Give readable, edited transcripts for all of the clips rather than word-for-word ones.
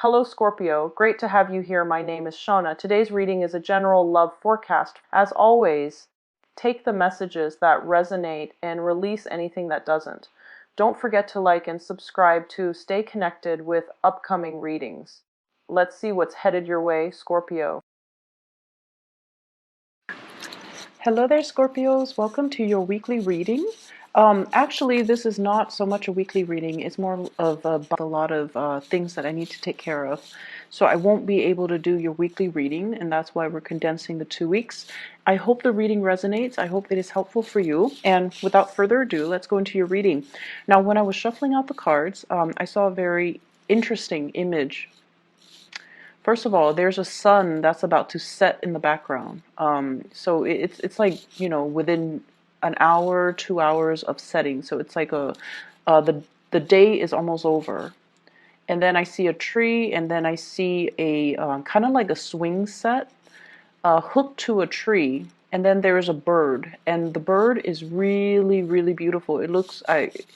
Hello Scorpio, great to have you here. My name is Shauna. Today's reading is a general love forecast. As always, take the messages that resonate and release anything that doesn't. Don't forget to like and subscribe to stay connected with upcoming readings. Let's see what's headed your way, Scorpio. Hello there, Scorpios. Welcome to your weekly reading. Actually, this is not so much a weekly reading. It's more of a lot of things that I need to take care of. So I won't be able to do your weekly reading, and that's why we're condensing the 2 weeks. I hope the reading resonates. I hope it is helpful for you. And without further ado, let's go into your reading. Now, when I was shuffling out the cards, I saw a very interesting image. First of all, there's a sun that's about to set in the background. So it's like, within an hour, 2 hours of setting. So it's like the day is almost over. And then I see a tree, and then I see a kind of like a swing set hooked to a tree. And then there's a bird, and the bird is really, really beautiful. It looks like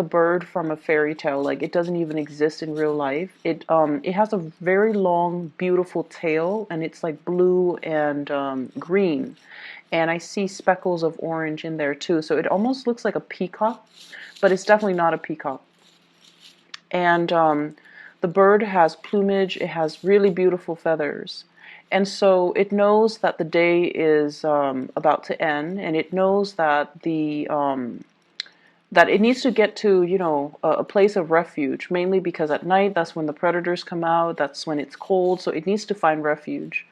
a bird from a fairy tale. Like it doesn't even exist in real life. It has a very long, beautiful tail, and it's like blue and green. And I see speckles of orange in there too. So it almost looks like a peacock, but it's definitely not a peacock. And the bird has plumage. It has really beautiful feathers. And so it knows that the day is about to end, and it knows that that it needs to get to, a place of refuge, mainly because at night, that's when the predators come out, that's when it's cold, so it needs to find refuge.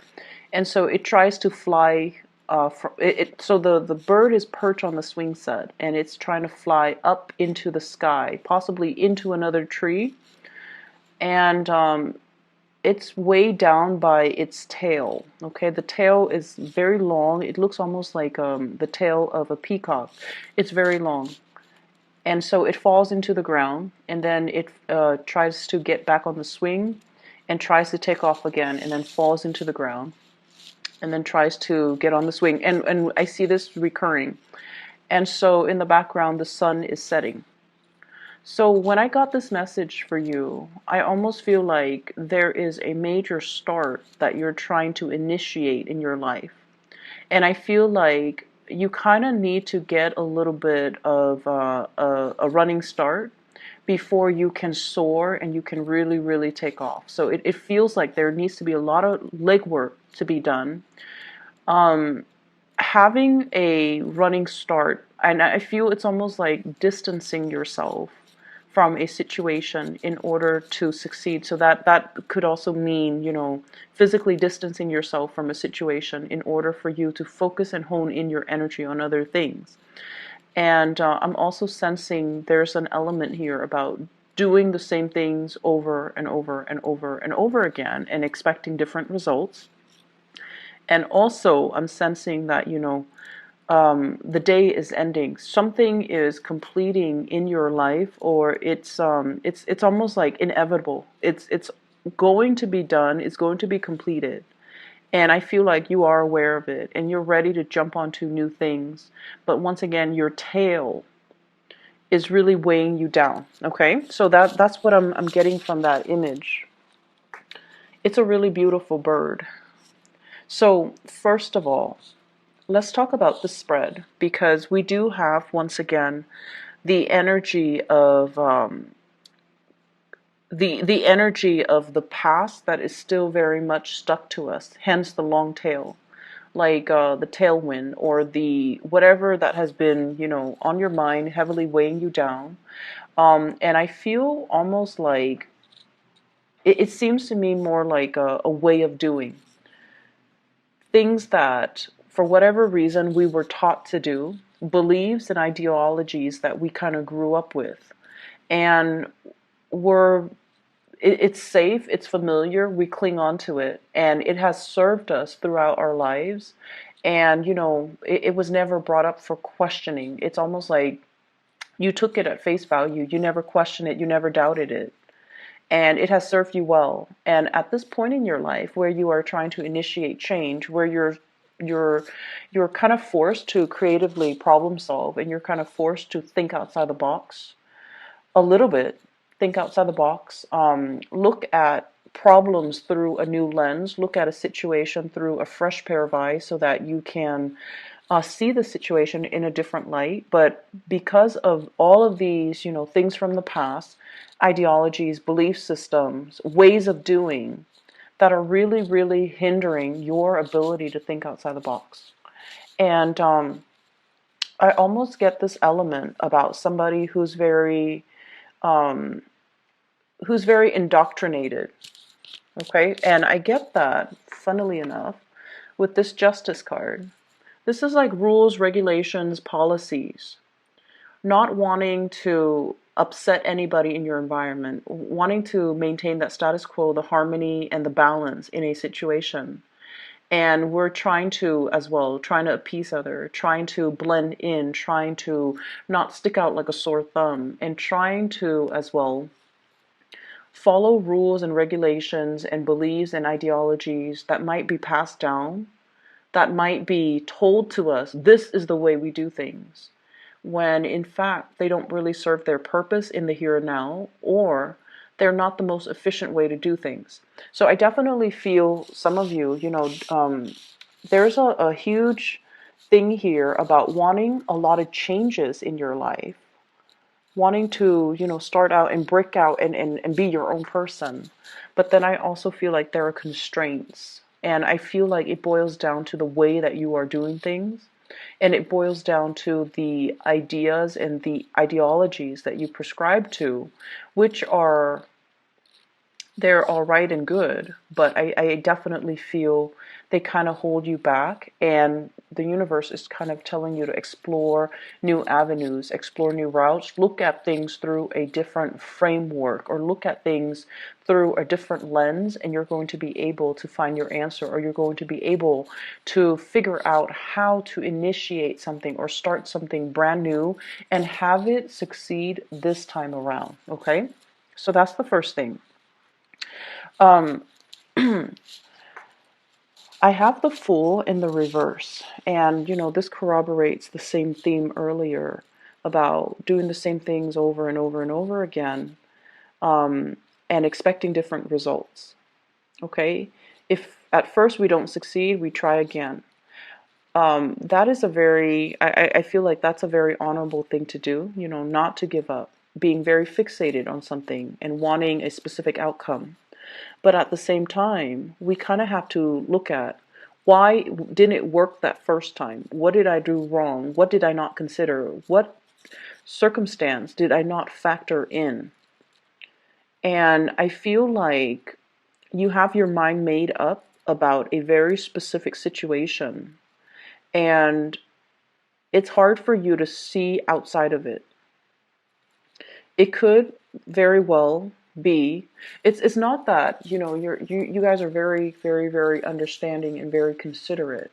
And so it tries to fly, so the bird is perched on the swing set, and it's trying to fly up into the sky, possibly into another tree, and it's weighed down by its tail. Okay, the tail is very long. It looks almost like the tail of a peacock. It's very long. And so it falls into the ground, and then it tries to get back on the swing and tries to take off again, and then falls into the ground and then tries to get on the swing. And I see this recurring. And so in the background, the sun is setting. So when I got this message for you, I almost feel like there is a major start that you're trying to initiate in your life. And I feel like you kind of need to get a little bit of a running start before you can soar and you can really, really take off. So it feels like there needs to be a lot of legwork to be done. Having a running start, and I feel it's almost like distancing yourself from a situation in order to succeed. So that could also mean, physically distancing yourself from a situation in order for you to focus and hone in your energy on other things. And I'm also sensing there's an element here about doing the same things over and over and over and over again and expecting different results. And also I'm sensing that, the day is ending. Something is completing in your life, or it's almost like inevitable. It's going to be done. It's going to be completed, and I feel like you are aware of it, and you're ready to jump onto new things. But once again, your tail is really weighing you down. Okay, so that's what I'm getting from that image. It's a really beautiful bird. So first of all, let's talk about the spread, because we do have, once again, the energy of the energy of the past that is still very much stuck to us. Hence the long tail, like the tailwind or the whatever that has been, on your mind, heavily weighing you down. And I feel almost like it seems to me more like a way of doing things that, for whatever reason, we were taught to do, beliefs and ideologies that we kind of grew up with. And it's safe, it's familiar, we cling on to it, and it has served us throughout our lives. And, it was never brought up for questioning. It's almost like you took it at face value. You never questioned it, you never doubted it. And it has served you well. And at this point in your life where you are trying to initiate change, where you're kind of forced to creatively problem solve, and you're kind of forced to think outside the box a little bit, think outside the box, look at problems through a new lens, look at a situation through a fresh pair of eyes so that you can see the situation in a different light. But because of all of these, things from the past, ideologies, belief systems, ways of doing that are really, really hindering your ability to think outside the box. And I almost get this element about somebody um, who's very indoctrinated. Okay, and I get that, funnily enough, with this justice card. This is like rules, regulations, policies, not wanting to upset anybody in your environment, wanting to maintain that status quo, the harmony and the balance in a situation. And we're trying to, as well, trying to appease others, trying to blend in, trying to not stick out like a sore thumb, and trying to, as well, follow rules and regulations and beliefs and ideologies that might be passed down, that might be told to us, this is the way we do things, when in fact they don't really serve their purpose in the here and now, or they're not the most efficient way to do things. So I definitely feel some of you, there's a huge thing here about wanting a lot of changes in your life, wanting to, start out and break out and be your own person. But then I also feel like there are constraints. And I feel like it boils down to the way that you are doing things. And it boils down to the ideas and the ideologies that you prescribe to, which are, they're all right and good, but I definitely feel they kind of hold you back, and the universe is kind of telling you to explore new avenues, explore new routes, look at things through a different framework, or look at things through a different lens, and you're going to be able to find your answer, or you're going to be able to figure out how to initiate something or start something brand new and have it succeed this time around. Okay, so that's the first thing. um, I have the Fool in the reverse, and this corroborates the same theme earlier about doing the same things over and over and over again, and expecting different results. Okay, if at first we don't succeed, we try again. That is a very, I feel like that's a very honorable thing to do, not to give up, being very fixated on something and wanting a specific outcome. But at the same time, we kind of have to look at, why didn't it work that first time? What did I do wrong? What did I not consider? What circumstance did I not factor in? And I feel like you have your mind made up about a very specific situation, and it's hard for you to see outside of it. It could very well be, it's not that, you guys are very, very, very understanding and very considerate,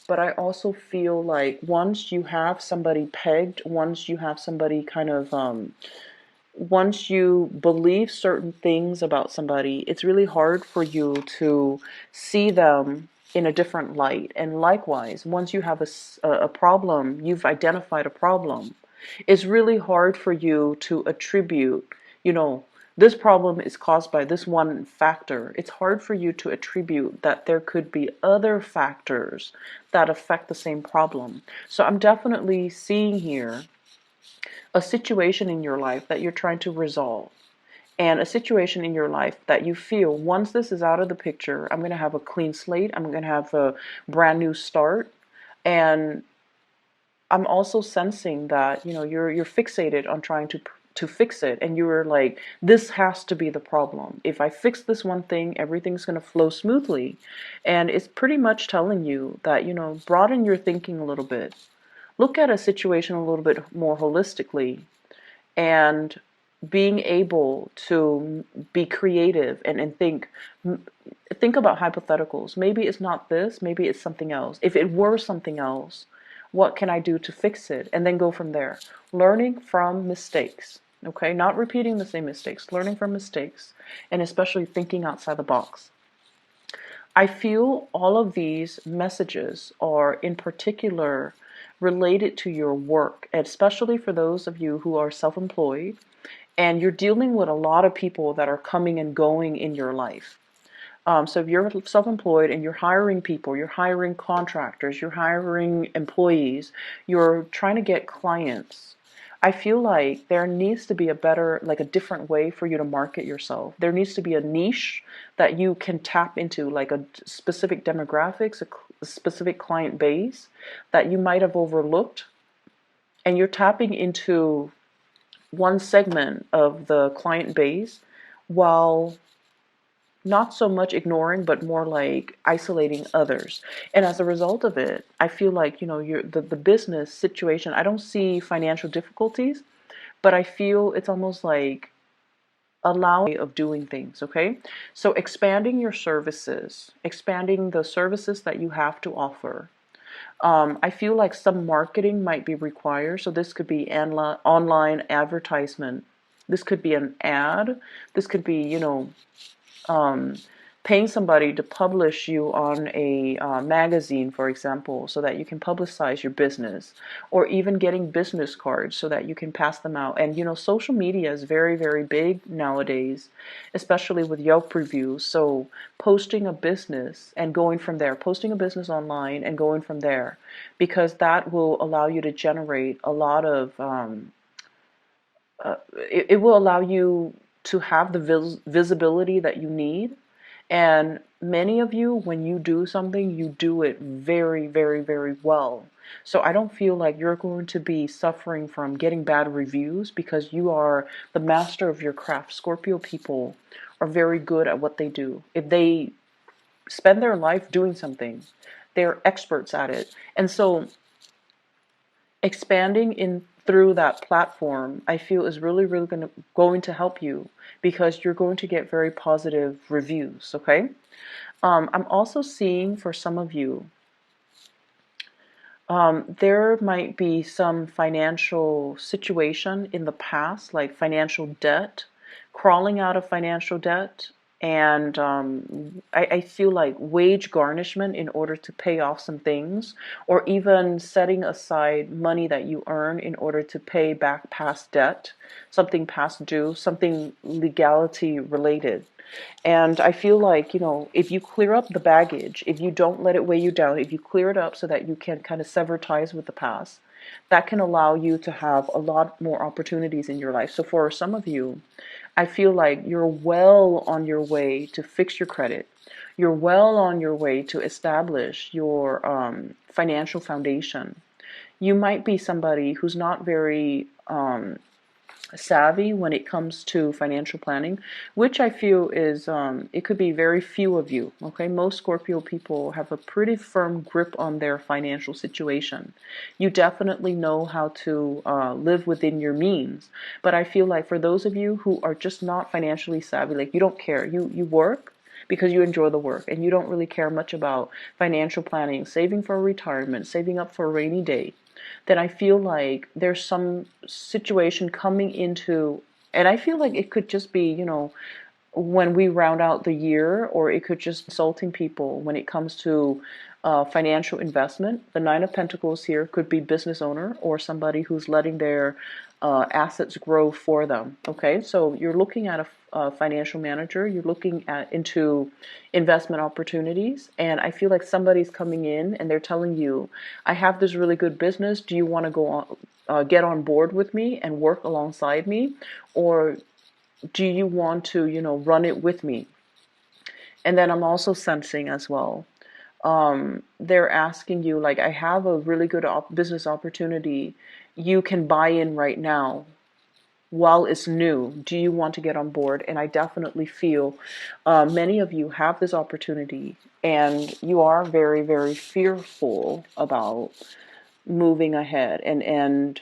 but I also feel like once you have somebody pegged, once you have somebody kind of once you believe certain things about somebody, it's really hard for you to see them in a different light. And likewise, once you have a problem, you've identified a problem, it's really hard for you to attribute, this problem is caused by this one factor. It's hard for you to attribute that there could be other factors that affect the same problem. So I'm definitely seeing here a situation in your life that you're trying to resolve, and a situation in your life that you feel, once this is out of the picture, I'm going to have a clean slate, I'm going to have a brand new start. And I'm also sensing that, you're fixated on trying to fix it, and you're like, this has to be the problem. If I fix this one thing, everything's going to flow smoothly. And it's pretty much telling you that, broaden your thinking a little bit. Look at a situation a little bit more holistically, and being able to be creative and think about hypotheticals. Maybe it's not this, maybe it's something else. If it were something else, what can I do to fix it? And then go from there. Learning from mistakes, okay? Not repeating the same mistakes, learning from mistakes, and especially thinking outside the box. I feel all of these messages are in particular related to your work, especially for those of you who are self-employed and you're dealing with a lot of people that are coming and going in your life. So if you're self-employed and you're hiring people, you're hiring contractors, you're hiring employees, you're trying to get clients, I feel like there needs to be a better, like a different way for you to market yourself. There needs to be a niche that you can tap into, like a specific demographics, a specific client base that you might have overlooked. And you're tapping into one segment of the client base while not so much ignoring, but more like isolating others. And as a result of it, I feel like, the business situation, I don't see financial difficulties, but I feel it's almost like allowing of doing things, okay? So expanding your services, expanding the services that you have to offer. I feel like some marketing might be required. So this could be online advertisement. This could be an ad. This could be, um, paying somebody to publish you on a magazine, for example, so that you can publicize your business, or even getting business cards so that you can pass them out. And social media is very, very big nowadays, especially with Yelp reviews. So posting a business and going from there, posting a business online and going from there, because that will allow you to generate a lot of it will allow you to have the visibility that you need. And many of you, when you do something, you do it very, very, very well. So I don't feel like you're going to be suffering from getting bad reviews because you are the master of your craft. Scorpio people are very good at what they do. If they spend their life doing something, they're experts at it. And so expanding in through that platform, I feel is really, really going to help you because you're going to get very positive reviews. Okay. I'm also seeing for some of you, there might be some financial situation in the past, like financial debt, crawling out of financial debt, and I feel like wage garnishment in order to pay off some things, or even setting aside money that you earn in order to pay back past debt, something past due, something legality related. And I feel like, if you clear up the baggage, if you don't let it weigh you down, if you clear it up so that you can kind of sever ties with the past, that can allow you to have a lot more opportunities in your life. So for some of you, I feel like you're well on your way to fix your credit. You're well on your way to establish your financial foundation. You might be somebody who's not very savvy when it comes to financial planning, which I feel is, it could be very few of you, okay? Most Scorpio people have a pretty firm grip on their financial situation. You definitely know how to live within your means, but I feel like for those of you who are just not financially savvy, like you don't care, you work because you enjoy the work and you don't really care much about financial planning, saving for retirement, saving up for a rainy day, then I feel like there's some situation coming into, and I feel like it could just be, when we round out the year, or it could just consulting people when it comes to financial investment. The Nine of Pentacles here could be business owner or somebody who's letting their assets grow for them. Okay, so you're looking at a financial manager. You're looking at into investment opportunities, and I feel like somebody's coming in and they're telling you, "I have this really good business. Do you want to go on, get on board with me and work alongside me, or do you want to, run it with me?" And then I'm also sensing as well, they're asking you, like, "I have a really good business opportunity. You can buy in right now while it's new. Do you want to get on board?" And I definitely feel many of you have this opportunity and you are very, very fearful about moving ahead and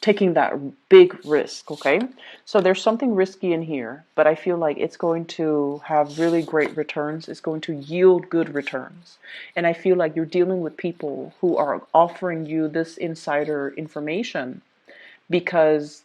taking that big risk, okay? So there's something risky in here, but I feel like it's going to have really great returns. It's going to yield good returns. And I feel like you're dealing with people who are offering you this insider information because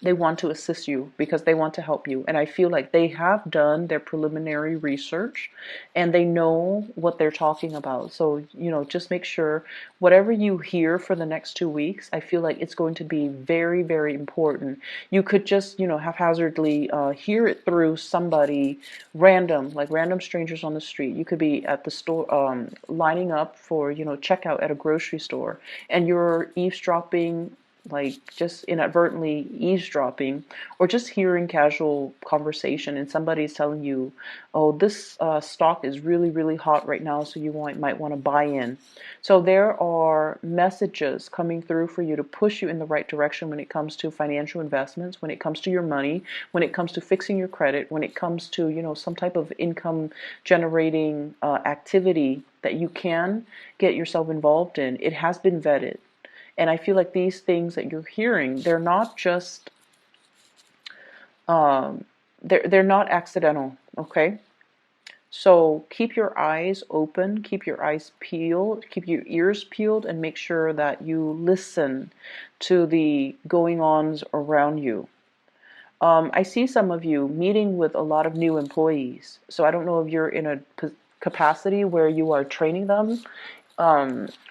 They want to assist you because they want to help you. And I feel like they have done their preliminary research and they know what they're talking about. So, just make sure whatever you hear for the next 2 weeks, I feel like it's going to be very, very important. You could just, haphazardly hear it through somebody random, like random strangers on the street. You could be at the store, lining up for, checkout at a grocery store, and you're eavesdropping, like just inadvertently eavesdropping, or just hearing casual conversation and somebody's telling you, oh, this stock is really, really hot right now, so you might want to buy in. So there are messages coming through for you to push you in the right direction when it comes to financial investments, when it comes to your money, when it comes to fixing your credit, when it comes to, some type of income generating activity that you can get yourself involved in. It has been vetted. And I feel like these things that you're hearing, they're not just, they're not accidental, okay? So keep your eyes open, keep your eyes peeled, keep your ears peeled, and make sure that you listen to the going-ons around you. I see some of you meeting with a lot of new employees. So I don't know if you're in a capacity where you are training them.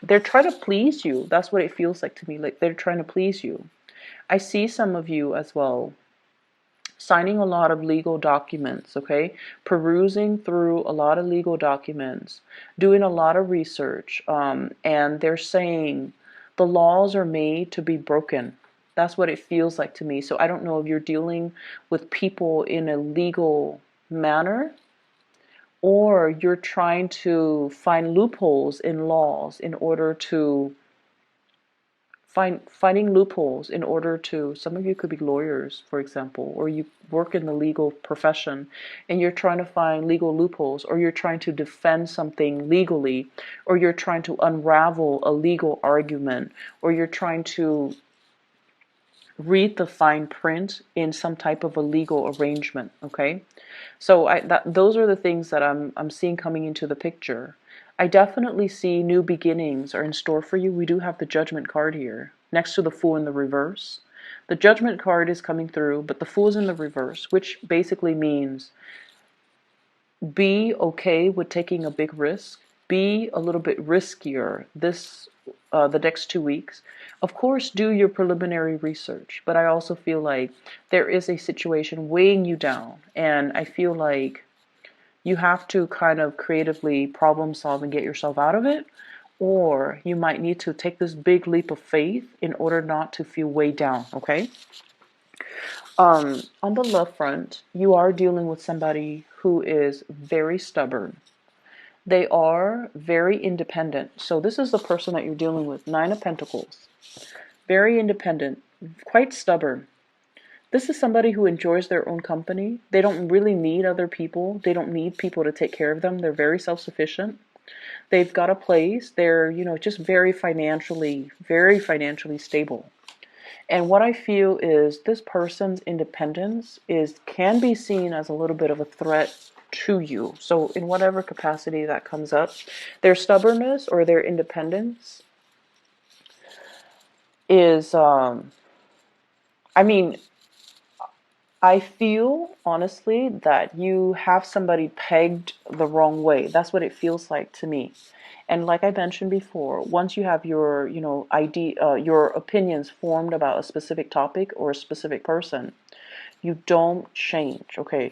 They're trying to please you. That's what it feels like to me. Like they're trying to please you. I see some of you as well signing a lot of legal documents, okay? Perusing through a lot of legal documents, doing a lot of research, and they're saying the laws are made to be broken. That's what it feels like to me. So I don't know if you're dealing with people in a legal manner, or you're trying to find loopholes in laws in order to finding loopholes in order to, some of you could be lawyers, for example, or you work in the legal profession and you're trying to find legal loopholes, or you're trying to defend something legally, or you're trying to unravel a legal argument, or you're trying to read the fine print in some type of a legal arrangement, okay? So those are the things that I'm seeing coming into the picture. I definitely see new beginnings are in store for you. We do have the Judgment card here, next to the Fool in the reverse. The Judgment card is coming through, but the Fool is in the reverse, which basically means be okay with taking a big risk. Be a little bit riskier the next 2 weeks. Of course, do your preliminary research, but I also feel like there is a situation weighing you down, and I feel like you have to kind of creatively problem solve and get yourself out of it, or you might need to take this big leap of faith in order not to feel weighed down, okay? On the love front, you are dealing with somebody who is very stubborn. They are very independent. So this is the person that you're dealing with, Nine of Pentacles. Very independent, quite stubborn. This is somebody who enjoys their own company. They don't really need other people. They don't need people to take care of them. They're very self-sufficient. They've got a place. They're, just very financially stable. And what I feel is this person's independence can be seen as a little bit of a threat to you. So in whatever capacity that comes up, their stubbornness or their independence is, I feel, honestly, that you have somebody pegged the wrong way. That's what it feels like to me. And like I mentioned before, once you have your, your opinions formed about a specific topic or a specific person, you don't change, okay?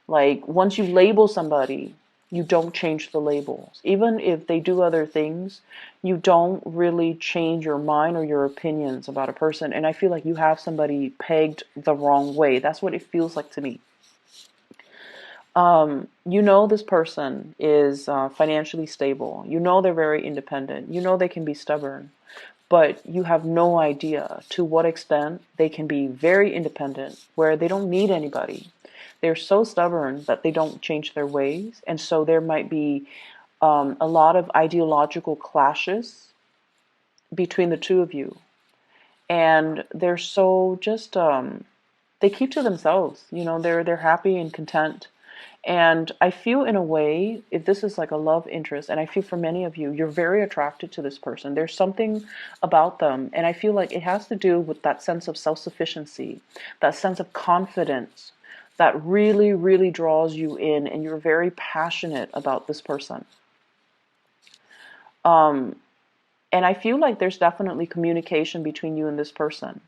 Like, once you label somebody, you don't change the labels. Even if they do other things, you don't really change your mind or your opinions about a person. And I feel like you have somebody pegged the wrong way. That's what it feels like to me. This person is financially stable. They're very independent. They can be stubborn. But you have no idea to what extent they can be very independent, where they don't need anybody. They're so stubborn that they don't change their ways. And so there might be a lot of ideological clashes between the two of you. And they're so just, they keep to themselves. They're happy and content. And I feel in a way, if this is like a love interest, and I feel for many of you, you're very attracted to this person. There's something about them. And I feel like it has to do with that sense of self-sufficiency, that sense of confidence that really, really draws you in. And you're very passionate about this person. And I feel like there's definitely communication between you and this person.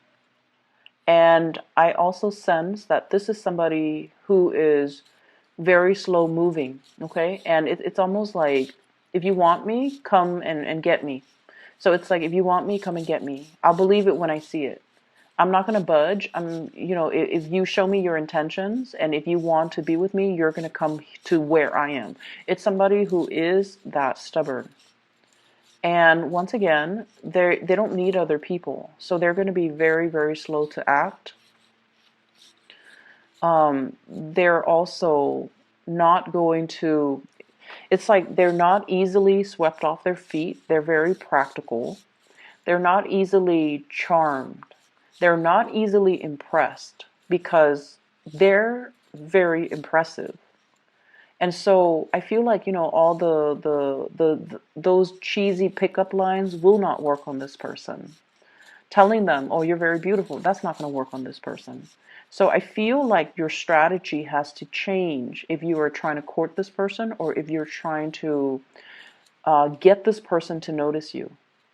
And I also sense that this is somebody who is very slow moving, okay? And it's almost like, if you want me, come and get me. So it's like, if you want me, come and get me. I'll believe it when I see it. I'm not going to budge. If you show me your intentions and if you want to be with me, you're going to come to where I am. It's somebody who is that stubborn. And once again, they don't need other people. So they're going to be very, very slow to act. They're also not going to, it's like they're not easily swept off their feet. They're very practical. They're not easily charmed. They're not easily impressed because they're very impressive. And so I feel like, all those cheesy pickup lines will not work on this person. Telling them, oh, you're very beautiful, that's not going to work on this person. So I feel like your strategy has to change if you are trying to court this person or if you're trying to get this person to notice you.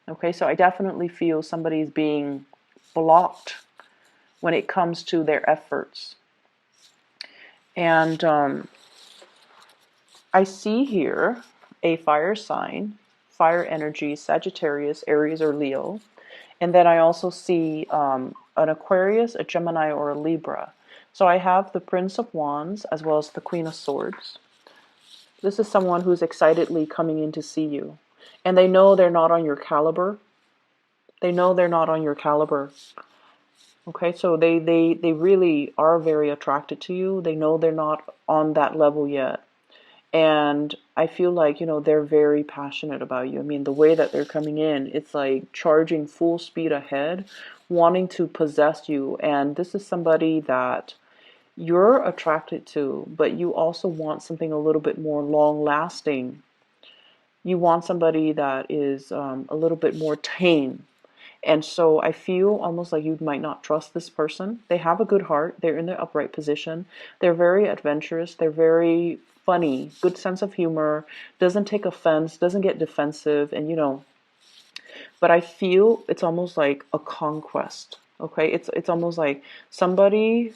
Okay, so I definitely feel somebody's being blocked when it comes to their efforts. And I see here a fire sign, fire energy, Sagittarius, Aries, or Leo. And then I also see an Aquarius, a Gemini, or a Libra. So I have the Prince of Wands as well as the Queen of Swords. This is someone who's excitedly coming in to see you. And they know they're not on your caliber. They know they're not on your caliber. Okay, so they really are very attracted to you. They know they're not on that level yet. And I feel like, they're very passionate about you. I mean, the way that they're coming in, it's like charging full speed ahead, wanting to possess you. And this is somebody that you're attracted to, but you also want something a little bit more long lasting. You want somebody that is a little bit more tame. And so I feel almost like you might not trust this person. They have a good heart. They're in their upright position. They're very adventurous. They're very funny, good sense of humor, doesn't take offense, doesn't get defensive, and but I feel it's almost like a conquest. Okay? It's almost like somebody,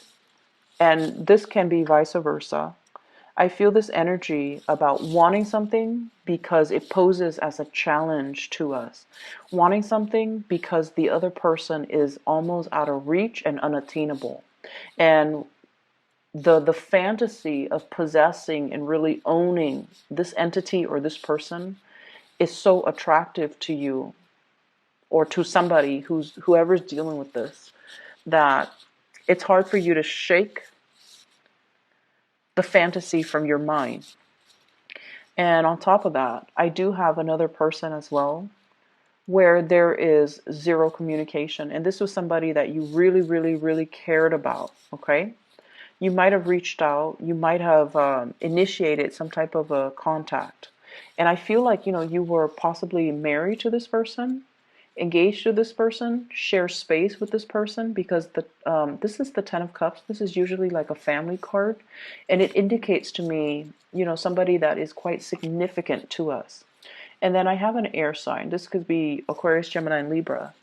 and this can be vice versa. I feel this energy about wanting something because it poses as a challenge to us. Wanting something because the other person is almost out of reach and unattainable. And the fantasy of possessing and really owning this entity or this person is so attractive to you or to somebody whoever's dealing with this, that it's hard for you to shake the fantasy from your mind. And on top of that, I do have another person as well where there is zero communication. And this was somebody that you really, really, really cared about, okay? You might have reached out, you might have initiated some type of a contact. And I feel like, you were possibly married to this person, engaged to this person, share space with this person, because this is the Ten of Cups. This is usually like a family card. And it indicates to me, somebody that is quite significant to us. And then I have an air sign. This could be Aquarius, Gemini, and Libra.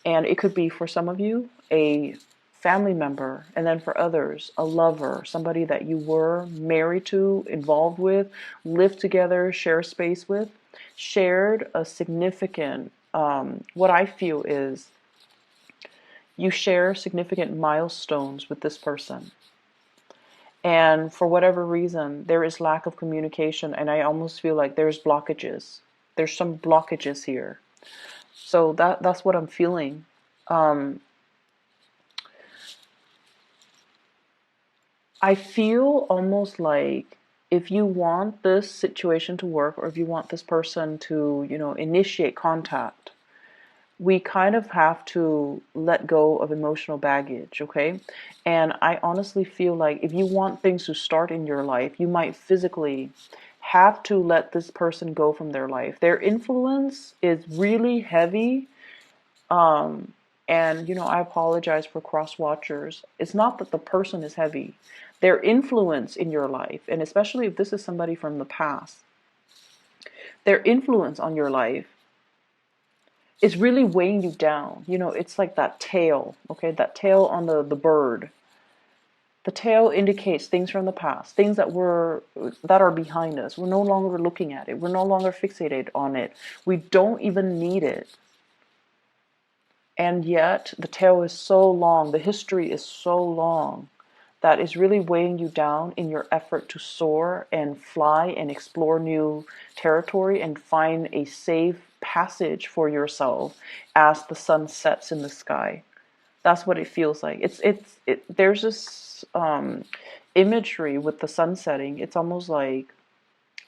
And it could be, for some of you, a family member, and then for others, a lover, somebody that you were married to, involved with, lived together, share space with, shared a significant, what I feel is you share significant milestones with this person. And for whatever reason, there is lack of communication, and I almost feel like there's blockages. There's some blockages here. So that's what I'm feeling. I feel almost like if you want this situation to work, or if you want this person to, initiate contact, we kind of have to let go of emotional baggage, okay? And I honestly feel like if you want things to start in your life, you might physically have to let this person go from their life. Their influence is really heavy. Um, and, I apologize for cross watchers. It's not that the person is heavy, their influence in your life, and especially if this is somebody from the past, their influence on your life is really weighing you down. It's like that tail, okay? That tail on the bird. The tail indicates things from the past, things that are behind us. We're no longer looking at it. We're no longer fixated on it. We don't even need it. And yet the tail is so long, the history is so long that is really weighing you down in your effort to soar and fly and explore new territory and find a safe passage for yourself as the sun sets in the sky. That's what it feels like. There's this imagery with the sun setting. It's almost like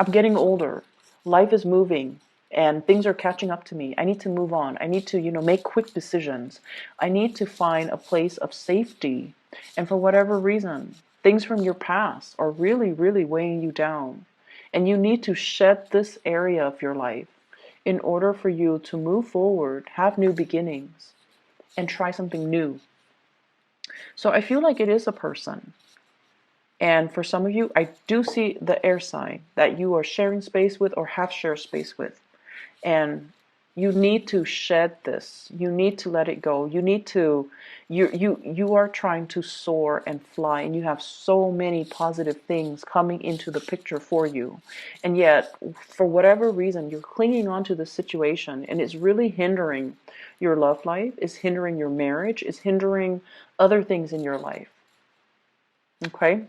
I'm getting older. Life is moving and things are catching up to me. I need to move on. I need to, make quick decisions. I need to find a place of safety. And for whatever reason, things from your past are really, really weighing you down. And you need to shed this area of your life in order for you to move forward, have new beginnings, and try something new. So I feel like it is a person. And for some of you, I do see the air sign that you are sharing space with or have shared space with. And you need to shed this. You need to let it go. You are trying to soar and fly, and you have so many positive things coming into the picture for you. And yet, for whatever reason, you're clinging on to the situation, and it's really hindering your love life, it's hindering your marriage, it's hindering other things in your life. Okay?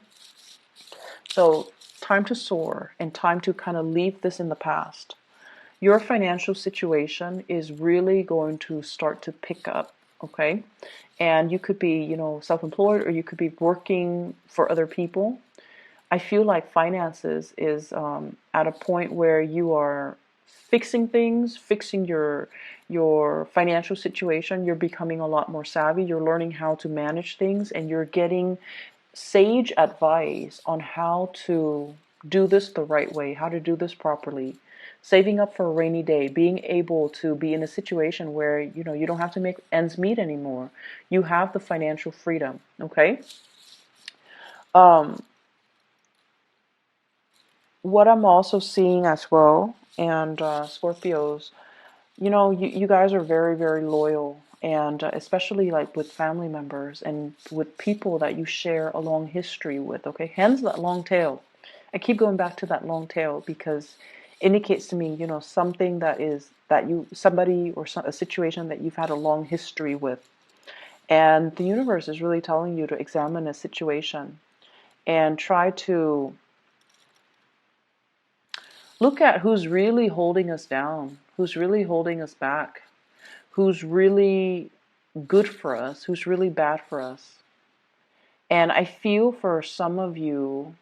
So, time to soar and time to kind of leave this in the past. Your financial situation is really going to start to pick up, okay? And you could be, self-employed, or you could be working for other people. I feel like finances is at a point where you are fixing things, fixing your financial situation. You're becoming a lot more savvy. You're learning how to manage things, and you're getting sage advice on how to do this the right way, how to do this properly. Saving up for a rainy day, being able to be in a situation where you don't have to make ends meet anymore. You have the financial freedom, okay? What I'm also seeing as well, and Scorpios, you guys are very, very loyal, and especially like with family members and with people that you share a long history with, okay? Hence that long tail. I keep going back to that long tail because it indicates to me, something somebody or a situation that you've had a long history with. And the universe is really telling you to examine a situation and try to look at who's really holding us down, who's really holding us back, who's really good for us, who's really bad for us. And I feel for some of you,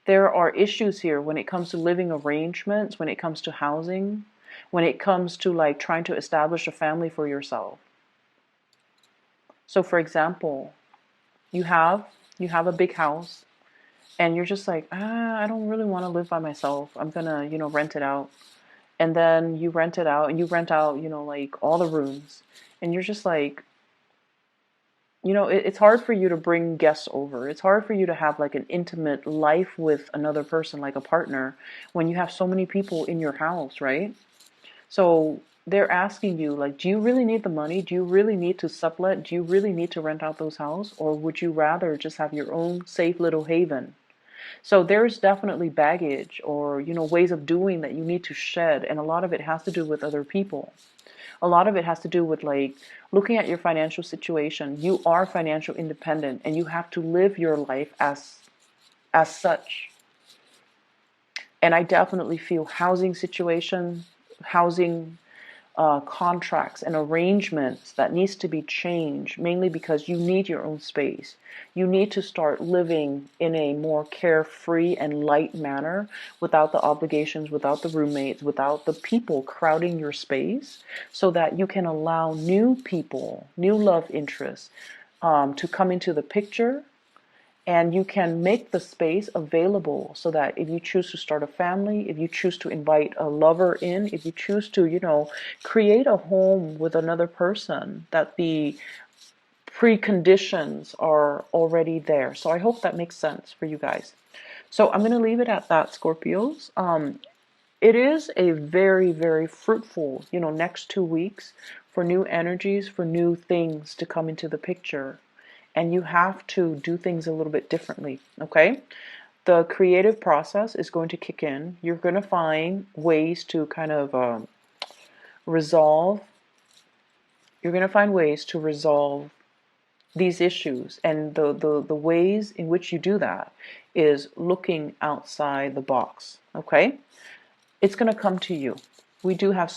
there are issues here when it comes to living arrangements, when it comes to housing, when it comes to like trying to establish a family for yourself. So for example, you have a big house and you're just like, I don't really want to live by myself. I'm gonna, rent it out. And then you rent it out and you rent out, like all the rooms. And you're just like, it's hard for you to bring guests over. It's hard for you to have like an intimate life with another person, like a partner, when you have so many people in your house, right? So they're asking you, like, do you really need the money? Do you really need to sublet? Do you really need to rent out those houses? Or would you rather just have your own safe little haven? So there's definitely baggage or, ways of doing that you need to shed. And a lot of it has to do with other people. A lot of it has to do with like looking at your financial situation. You are financial independent and you have to live your life as such. And I definitely feel housing situation, housing contracts and arrangements that needs to be changed, mainly because you need your own space. You need to start living in a more carefree and light manner, without the obligations, without the roommates, without the people crowding your space, so that you can allow new people, new love interests, to come into the picture. And you can make the space available so that if you choose to start a family, if you choose to invite a lover in, if you choose to, create a home with another person, that the preconditions are already there. So I hope that makes sense for you guys. So I'm going to leave it at that, Scorpios. It is a very, very fruitful, next 2 weeks for new energies, for new things to come into the picture. And you have to do things a little bit differently, okay? The creative process is going to kick in. You're going to find ways to kind of resolve. You're going to find ways to resolve these issues. And the ways in which you do that is looking outside the box, okay? It's going to come to you. We do have